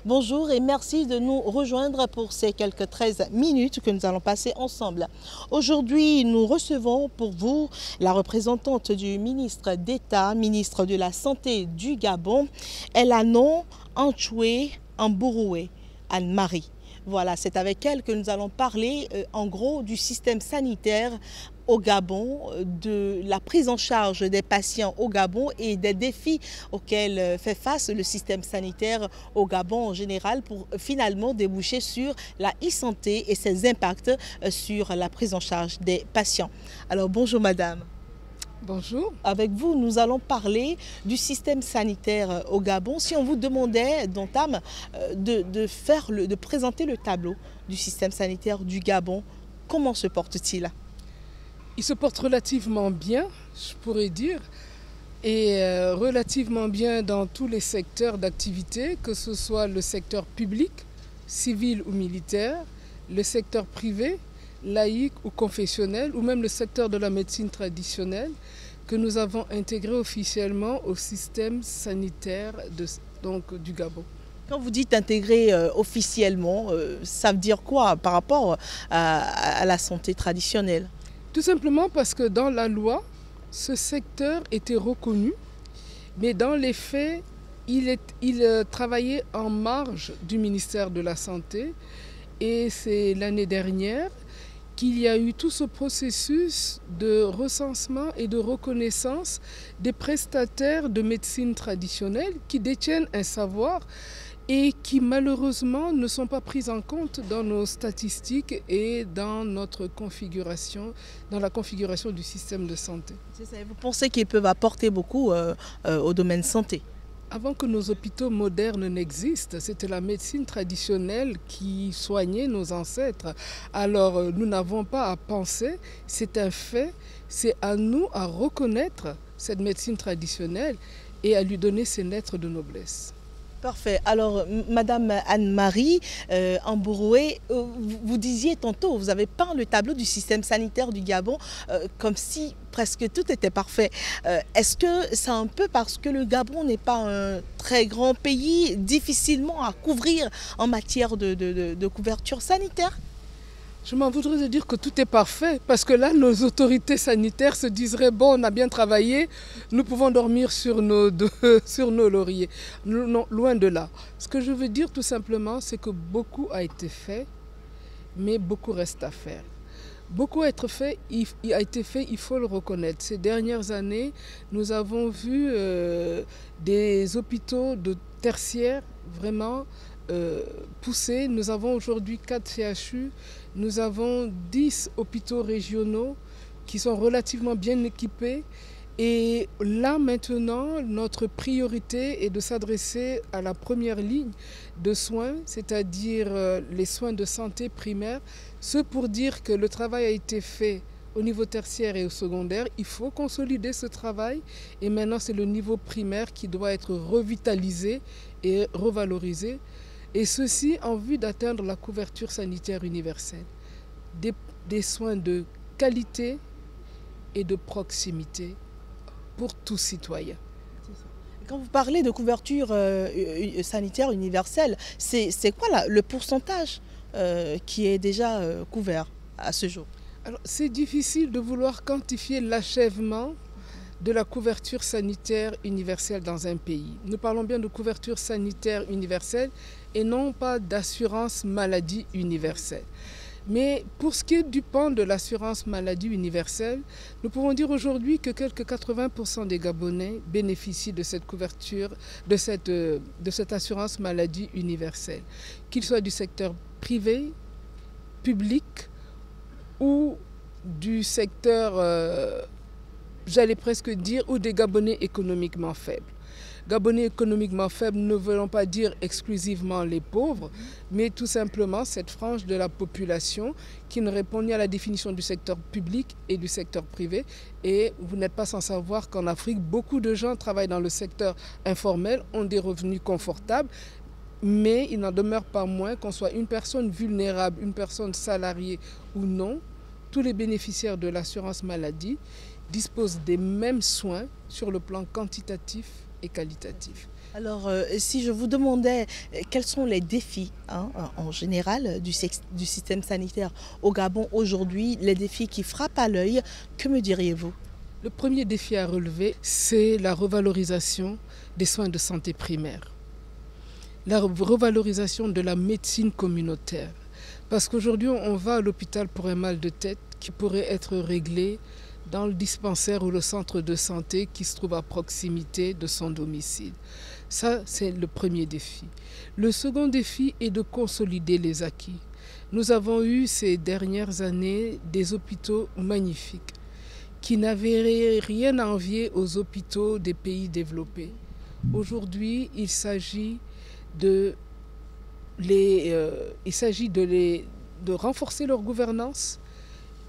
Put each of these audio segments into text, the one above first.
Bonjour et merci de nous rejoindre pour ces quelques 13 minutes que nous allons passer ensemble. Aujourd'hui, nous recevons pour vous la représentante du ministre d'État, ministre de la Santé du Gabon, Elanon Antchoué Ambouroué, Anne-Marie. Voilà, c'est avec elle que nous allons parler en gros du système sanitaire au Gabon, de la prise en charge des patients au Gabon et des défis auxquels fait face le système sanitaire au Gabon en général pour finalement déboucher sur la e-santé et ses impacts sur la prise en charge des patients. Alors bonjour madame. Bonjour. Avec vous, nous allons parler du système sanitaire au Gabon. Si on vous demandait d'entame de présenter le tableau du système sanitaire du Gabon, comment se porte-t-il? Il se porte relativement bien, je pourrais dire, et relativement bien dans tous les secteurs d'activité, que ce soit le secteur public, civil ou militaire, le secteur privé, laïque ou confessionnel, ou même le secteur de la médecine traditionnelle, que nous avons intégré officiellement au système sanitaire du Gabon. Quand vous dites intégrer officiellement, ça veut dire quoi par rapport à la santé traditionnelle? Tout simplement parce que dans la loi, ce secteur était reconnu, mais dans les faits, il travaillait en marge du ministère de la Santé. Et c'est l'année dernière qu'il y a eu tout ce processus de recensement et de reconnaissance des prestataires de médecine traditionnelle qui détiennent un savoir et qui malheureusement ne sont pas prises en compte dans nos statistiques et dans notre configuration, dans la configuration du système de santé. Vous pensez qu'ils peuvent apporter beaucoup au domaine santé? Avant que nos hôpitaux modernes n'existent, c'était la médecine traditionnelle qui soignait nos ancêtres. Alors nous n'avons pas à penser, c'est un fait, c'est à nous à reconnaître cette médecine traditionnelle et à lui donner ses lettres de noblesse. Parfait. Alors, Madame Anne-Marie Ambouroué, vous disiez tantôt, vous avez peint le tableau du système sanitaire du Gabon comme si presque tout était parfait. Est-ce que c'est un peu parce que le Gabon n'est pas un très grand pays, difficilement à couvrir en matière de couverture sanitaire? Je m'en voudrais de dire que tout est parfait, parce que là, nos autorités sanitaires se diseraient, bon, on a bien travaillé, nous pouvons dormir sur nos lauriers. Non, loin de là. Ce que je veux dire tout simplement, c'est que beaucoup a été fait, mais beaucoup reste à faire. Beaucoup a été fait, il faut le reconnaître. Ces dernières années, nous avons vu des hôpitaux de tertiaire vraiment poussés. Nous avons aujourd'hui 4 CHU, nous avons 10 hôpitaux régionaux qui sont relativement bien équipés. Et là maintenant, notre priorité est de s'adresser à la première ligne de soins, c'est-à-dire les soins de santé primaire. Ce pour dire que le travail a été fait au niveau tertiaire et au secondaire. Il faut consolider ce travail et maintenant c'est le niveau primaire qui doit être revitalisé et revalorisé. Et ceci en vue d'atteindre la couverture sanitaire universelle. Des soins de qualité et de proximité pour tout citoyen. Quand vous parlez de couverture sanitaire universelle, c'est quoi là, le pourcentage qui est déjà couvert à ce jour? Alors, c'est difficile de vouloir quantifier l'achèvement de la couverture sanitaire universelle dans un pays. Nous parlons bien de couverture sanitaire universelle et non pas d'assurance maladie universelle. Mais pour ce qui est du pan de l'assurance maladie universelle, nous pouvons dire aujourd'hui que quelques 80% des Gabonais bénéficient de cette couverture, de cette assurance maladie universelle, qu'ils soient du secteur privé, public ou du secteur, j'allais presque dire, ou des Gabonais économiquement faibles. Gabonais économiquement faibles ne veulent pas dire exclusivement les pauvres, mais tout simplement cette frange de la population qui ne répond ni à la définition du secteur public et du secteur privé. Et vous n'êtes pas sans savoir qu'en Afrique, beaucoup de gens travaillent dans le secteur informel, ont des revenus confortables, mais il n'en demeure pas moins qu'on soit une personne vulnérable, une personne salariée ou non, tous les bénéficiaires de l'assurance maladie disposent des mêmes soins sur le plan quantitatif et qualitatif. Alors, si je vous demandais quels sont les défis en général du système sanitaire au Gabon aujourd'hui, les défis qui frappent à l'œil, que me diriez-vous? Le premier défi à relever, c'est la revalorisation des soins de santé primaire, la revalorisation de la médecine communautaire. Parce qu'aujourd'hui, on va à l'hôpital pour un mal de tête qui pourrait être réglé dans le dispensaire ou le centre de santé qui se trouve à proximité de son domicile. Ça, c'est le premier défi. Le second défi est de consolider les acquis. Nous avons eu ces dernières années des hôpitaux magnifiques qui n'avaient rien à envier aux hôpitaux des pays développés. Aujourd'hui, il s'agit de renforcer leur gouvernance.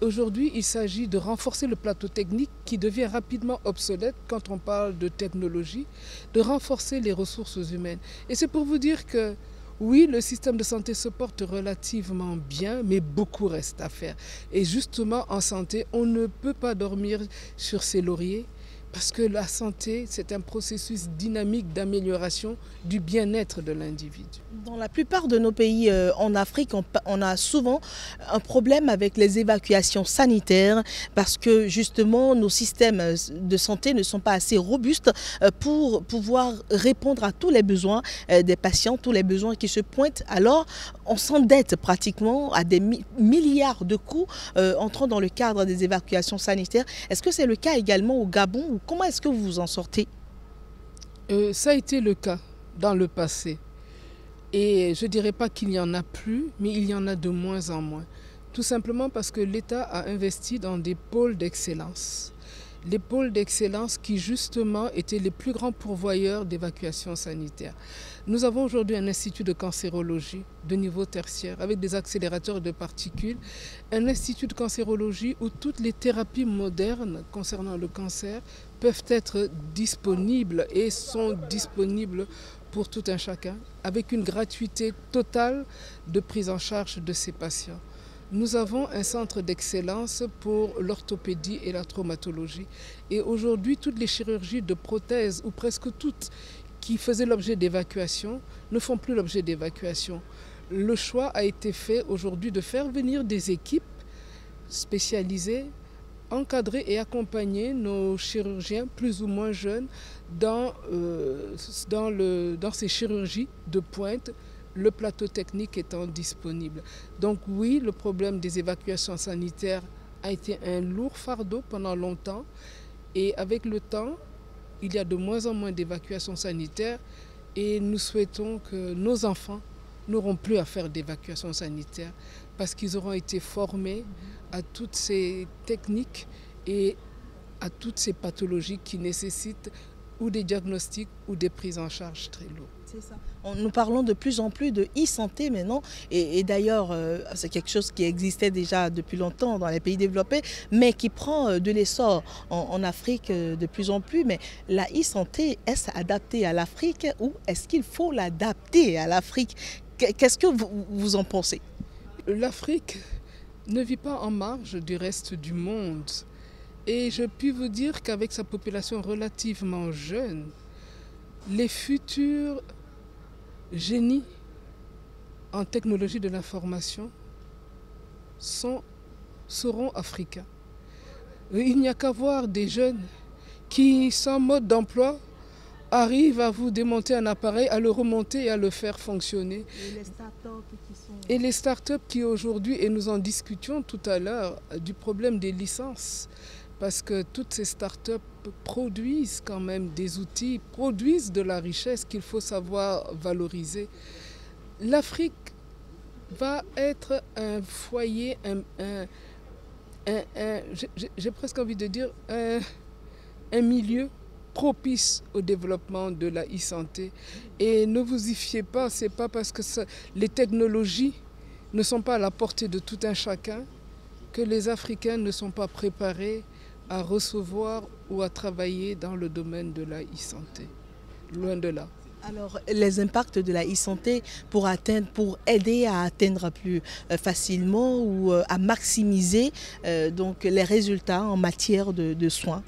Aujourd'hui, il s'agit de renforcer le plateau technique qui devient rapidement obsolète quand on parle de technologie, de renforcer les ressources humaines. Et c'est pour vous dire que oui, le système de santé se porte relativement bien, mais beaucoup reste à faire. Et justement, en santé, on ne peut pas dormir sur ses lauriers parce que la santé, c'est un processus dynamique d'amélioration du bien-être de l'individu. Dans la plupart de nos pays en Afrique, on a souvent un problème avec les évacuations sanitaires parce que justement nos systèmes de santé ne sont pas assez robustes pour pouvoir répondre à tous les besoins des patients, tous les besoins qui se pointent. Alors on s'endette pratiquement à des milliards de coûts entrant dans le cadre des évacuations sanitaires. Est-ce que c'est le cas également au Gabon ou comment est-ce que vous vous en sortez? Ça a été le cas dans le passé. Et je ne dirais pas qu'il n'y en a plus, mais il y en a de moins en moins. Tout simplement parce que l'État a investi dans des pôles d'excellence. Les pôles d'excellence qui justement étaient les plus grands pourvoyeurs d'évacuation sanitaire. Nous avons aujourd'hui un institut de cancérologie de niveau tertiaire avec des accélérateurs de particules, un institut de cancérologie où toutes les thérapies modernes concernant le cancer peuvent être disponibles et sont disponibles pour tout un chacun, avec une gratuité totale de prise en charge de ces patients. Nous avons un centre d'excellence pour l'orthopédie et la traumatologie. Et aujourd'hui, toutes les chirurgies de prothèses, ou presque toutes, qui faisaient l'objet d'évacuation, ne font plus l'objet d'évacuation. Le choix a été fait aujourd'hui de faire venir des équipes spécialisées, encadrer et accompagner nos chirurgiens plus ou moins jeunes dans ces chirurgies de pointe, le plateau technique étant disponible. Donc oui, le problème des évacuations sanitaires a été un lourd fardeau pendant longtemps et avec le temps, il y a de moins en moins d'évacuations sanitaires et nous souhaitons que nos enfants n'auront plus à faire d'évacuation sanitaire parce qu'ils auront été formés à toutes ces techniques et à toutes ces pathologies qui nécessitent ou des diagnostics ou des prises en charge très lourdes. C'est ça. Nous parlons de plus en plus de e-santé maintenant et d'ailleurs c'est quelque chose qui existait déjà depuis longtemps dans les pays développés mais qui prend de l'essor en Afrique de plus en plus. Mais la e-santé, est-ce adapté à l'Afrique ou est-ce qu'il faut l'adapter à l'Afrique? Qu'est-ce que vous en pensez? L'Afrique ne vit pas en marge du reste du monde. Et je puis vous dire qu'avec sa population relativement jeune, les futurs génies en technologie de l'information seront africains. Il n'y a qu'à voir des jeunes qui, sans mode d'emploi, arrivent à vous démonter un appareil, à le remonter et à le faire fonctionner. Et les startups qui aujourd'hui, et nous en discutions tout à l'heure, du problème des licences, parce que toutes ces startups produisent quand même des outils, produisent de la richesse qu'il faut savoir valoriser. L'Afrique va être un foyer, j'ai presque envie de dire, un milieu propice au développement de la e-santé. Et ne vous y fiez pas, c'est pas parce que les technologies ne sont pas à la portée de tout un chacun que les Africains ne sont pas préparés à recevoir ou à travailler dans le domaine de la e-santé. Loin de là. Alors, les impacts de la e-santé pour aider à atteindre plus facilement ou à maximiser donc les résultats en matière de soins.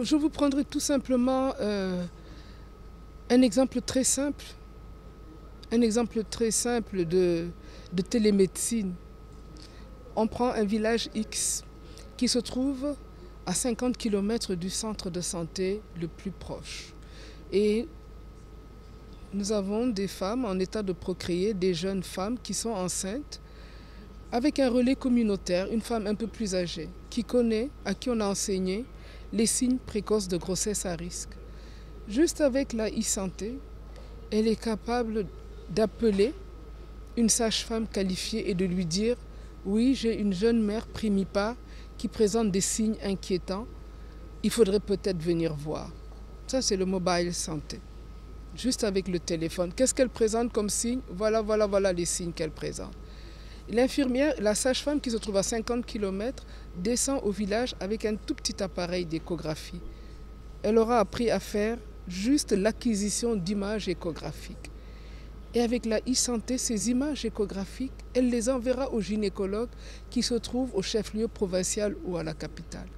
Je vous prendrai tout simplement Un exemple très simple de télémédecine. On prend un village X qui se trouve à 50 km du centre de santé le plus proche. Et nous avons des femmes en état de procréer, des jeunes femmes qui sont enceintes, avec un relais communautaire, une femme un peu plus âgée, qui connaît, à qui on a enseigné les signes précoces de grossesse à risque. Juste avec la e-santé, elle est capable d'appeler une sage-femme qualifiée et de lui dire « Oui, j'ai une jeune mère primipare qui présente des signes inquiétants, il faudrait peut-être venir voir. » Ça, c'est le mobile santé. Juste avec le téléphone. Qu'est-ce qu'elle présente comme signe? Voilà les signes qu'elle présente. L'infirmière, la sage-femme qui se trouve à 50 km, descend au village avec un tout petit appareil d'échographie. Elle aura appris à faire juste l'acquisition d'images échographiques. Et avec la e-santé, ces images échographiques, elle les enverra au gynécologue qui se trouve au chef-lieu provincial ou à la capitale.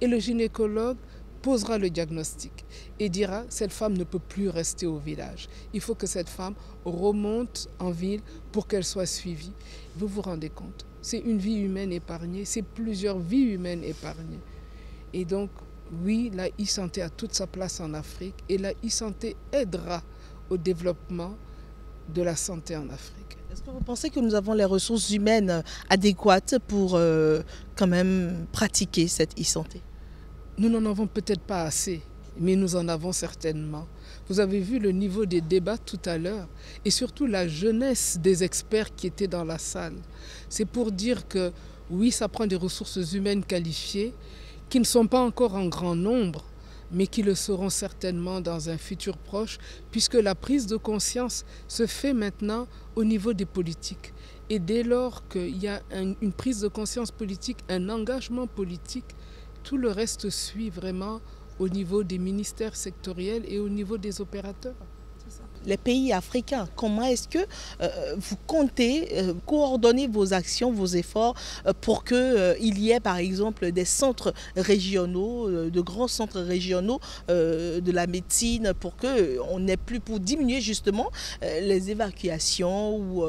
Et le gynécologue posera le diagnostic et dira « cette femme ne peut plus rester au village. Il faut que cette femme remonte en ville pour qu'elle soit suivie. » Vous vous rendez compte, c'est une vie humaine épargnée, c'est plusieurs vies humaines épargnées. Et donc, oui, la e-santé a toute sa place en Afrique et la e-santé aidera au développement de la santé en Afrique. Est-ce que vous pensez que nous avons les ressources humaines adéquates pour quand même pratiquer cette e-santé? Nous n'en avons peut-être pas assez, mais nous en avons certainement. Vous avez vu le niveau des débats tout à l'heure et surtout la jeunesse des experts qui étaient dans la salle. C'est pour dire que oui, ça prend des ressources humaines qualifiées qui ne sont pas encore en grand nombre, mais qui le seront certainement dans un futur proche, puisque la prise de conscience se fait maintenant au niveau des politiques. Et dès lors qu'il y a une prise de conscience politique, un engagement politique, tout le reste suit vraiment au niveau des ministères sectoriels et au niveau des opérateurs. Les pays africains, comment est-ce que vous comptez coordonner vos actions, vos efforts pour qu'il y ait par exemple des centres régionaux, de grands centres régionaux de la médecine pour qu'on n'ait plus, pour diminuer justement les évacuations ou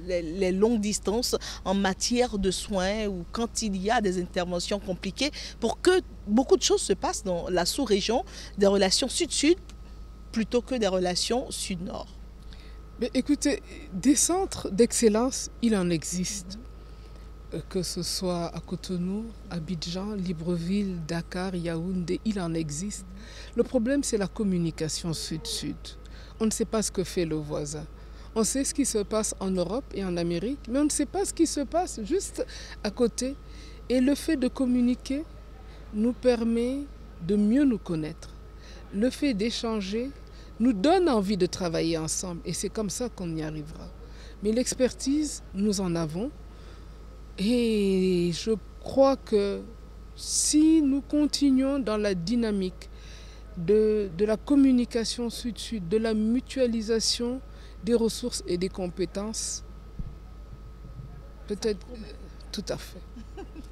les longues distances en matière de soins ou quand il y a des interventions compliquées pour que beaucoup de choses se passent dans la sous-région, des relations sud-sud plutôt que des relations sud-nord. Mais écoutez, des centres d'excellence, il en existe. Que ce soit à Cotonou, Abidjan, Libreville, Dakar, Yaoundé, il en existe. Le problème, c'est la communication sud-sud. On ne sait pas ce que fait le voisin. On sait ce qui se passe en Europe et en Amérique, mais on ne sait pas ce qui se passe juste à côté. Et le fait de communiquer nous permet de mieux nous connaître. Le fait d'échanger nous donne envie de travailler ensemble et c'est comme ça qu'on y arrivera. Mais l'expertise, nous en avons et je crois que si nous continuons dans la dynamique de la communication sud-sud, de la mutualisation des ressources et des compétences, peut-être tout à fait.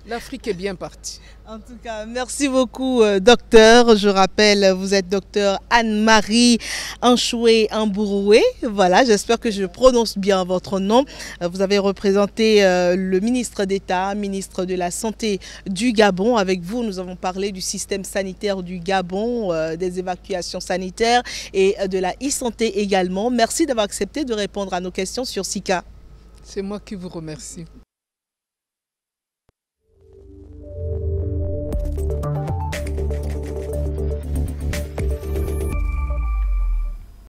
L'Afrique est bien partie. En tout cas, merci beaucoup, docteur. Je rappelle, vous êtes docteur Anne-Marie Anchoué Mbouroué. Voilà, j'espère que je prononce bien votre nom. Vous avez représenté le ministre d'État, ministre de la Santé du Gabon. Avec vous, nous avons parlé du système sanitaire du Gabon, des évacuations sanitaires et de la e-santé également. Merci d'avoir accepté de répondre à nos questions sur SICA. C'est moi qui vous remercie.